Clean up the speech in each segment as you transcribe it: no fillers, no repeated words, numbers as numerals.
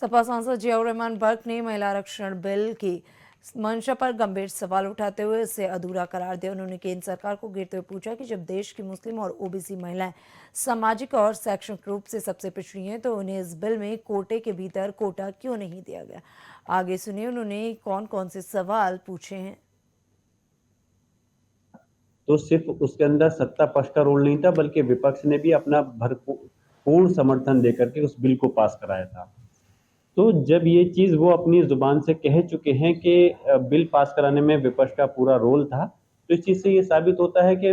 सपा सांसद जियाउर रहमान बर्क ने महिला आरक्षण बिल की मंशा पर गंभीर सवाल उठाते हुए इसे अधूरा करार दिया। उन्होंने केंद्र सरकार को घेरते हुए पूछा कि जब देश की मुस्लिम और ओबीसी महिलाएं सामाजिक और शैक्षणिक रूप से सबसे पिछड़ी हैं तो उन्हें इस बिल में कोटे के भीतर कोटा क्यों नहीं दिया गया। आगे सुनिए उन्होंने कौन कौन से सवाल पूछे हैं। तो सिर्फ उसके अंदर सत्ता पक्ष का रोल नहीं था, बल्कि विपक्ष ने भी अपना भरपूर पूर्ण समर्थन देकर के उस बिल को पास कराया था। तो जब ये चीज वो अपनी जुबान से कह चुके हैं कि बिल पास कराने में विपक्ष का पूरा रोल था, तो इस चीज से ये साबित होता है कि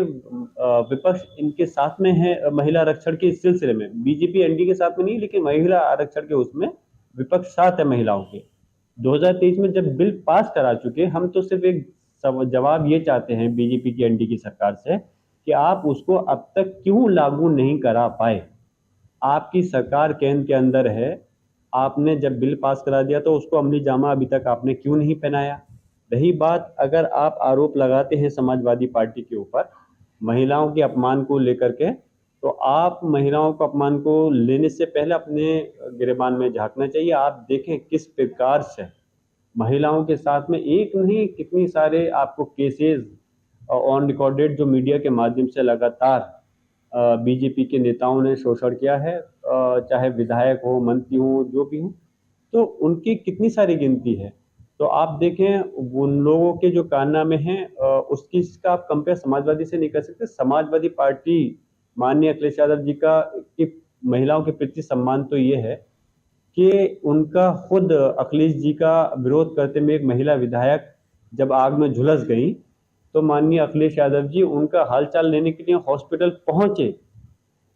विपक्ष इनके साथ में है महिला आरक्षण के इस सिलसिले में। बीजेपी एनडीए के साथ में नहीं, लेकिन महिला आरक्षण के उसमें विपक्ष साथ है महिलाओं के। 2023 में जब बिल पास करा चुके, हम तो सिर्फ एक जवाब ये चाहते हैं बीजेपी की एनडीए की सरकार से कि आप उसको अब तक क्यों लागू नहीं करा पाए। आपकी सरकार केंद्र के अंदर है, आपने जब बिल पास करा दिया तो उसको अमली जामा अभी तक आपने क्यों नहीं पहनाया। रही बात, अगर आप आरोप लगाते हैं समाजवादी पार्टी के ऊपर महिलाओं के अपमान को लेकर के, तो आप महिलाओं को अपमान को लेने से पहले अपने गिरेबान में झांकना चाहिए। आप देखें किस प्रकार से महिलाओं के साथ में एक नहीं कितनी सारे आपको केसेस ऑन रिकॉर्डेड जो मीडिया के माध्यम से लगातार बीजेपी के नेताओं ने शोषण किया है, चाहे विधायक हो, मंत्री हो, जो भी हो, तो उनकी कितनी सारी गिनती है। तो आप देखें उन लोगों के जो कारनामे हैं, उसकी इसका आप कंपेयर समाजवादी से नहीं कर सकते। समाजवादी पार्टी माननीय अखिलेश यादव जी का की महिलाओं के प्रति सम्मान तो ये है कि उनका खुद अखिलेश जी का विरोध करते में एक महिला विधायक जब आग में झुलस गई, तो माननीय अखिलेश यादव जी उनका हालचाल लेने के लिए हॉस्पिटल पहुंचे,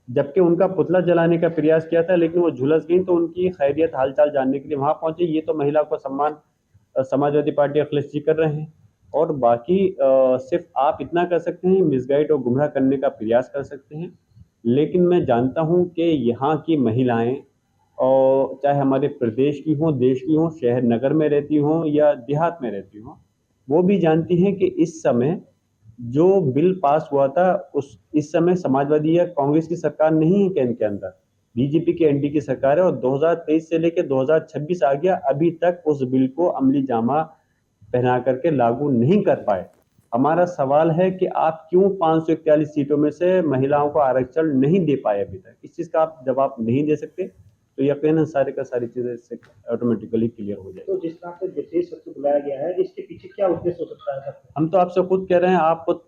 जबकि उनका पुतला जलाने का प्रयास किया था, लेकिन वो झुलस गई तो उनकी खैरियत हालचाल जानने के लिए वहां पहुंचे। ये तो महिला को सम्मान समाजवादी पार्टी अखिलेश जी कर रहे हैं। और बाकी सिर्फ आप इतना कर सकते हैं, मिसगाइड और गुमराह करने का प्रयास कर सकते हैं। लेकिन मैं जानता हूं कि यहाँ की महिलाएं, और चाहे हमारे प्रदेश की हों, देश की हों, शहर नगर में रहती हों या देहात में रहती हों, वो भी जानती हैं कि इस समय जो बिल पास हुआ था उस इस समय समाजवादी या कांग्रेस की सरकार नहीं है केंद्र के अंदर, बीजेपी की एनडीए की सरकार है। और 2023 से लेकर 2026 आ गया, अभी तक उस बिल को अमली जामा पहना करके लागू नहीं कर पाए। हमारा सवाल है कि आप क्यों 541 सीटों में से महिलाओं को आरक्षण नहीं दे पाए अभी तक। इस चीज का आप जवाब नहीं दे सकते, तो यकीनन सारे का सारी चीजें इससे ऑटोमेटिकली क्लियर हो जाएगी। तो जिस तरह से विशेष सत्र बुलाया गया है, इसके पीछे क्या उद्देश्य हो सकता है सर? हम तो आपसे खुद कह रहे हैं, आप खुद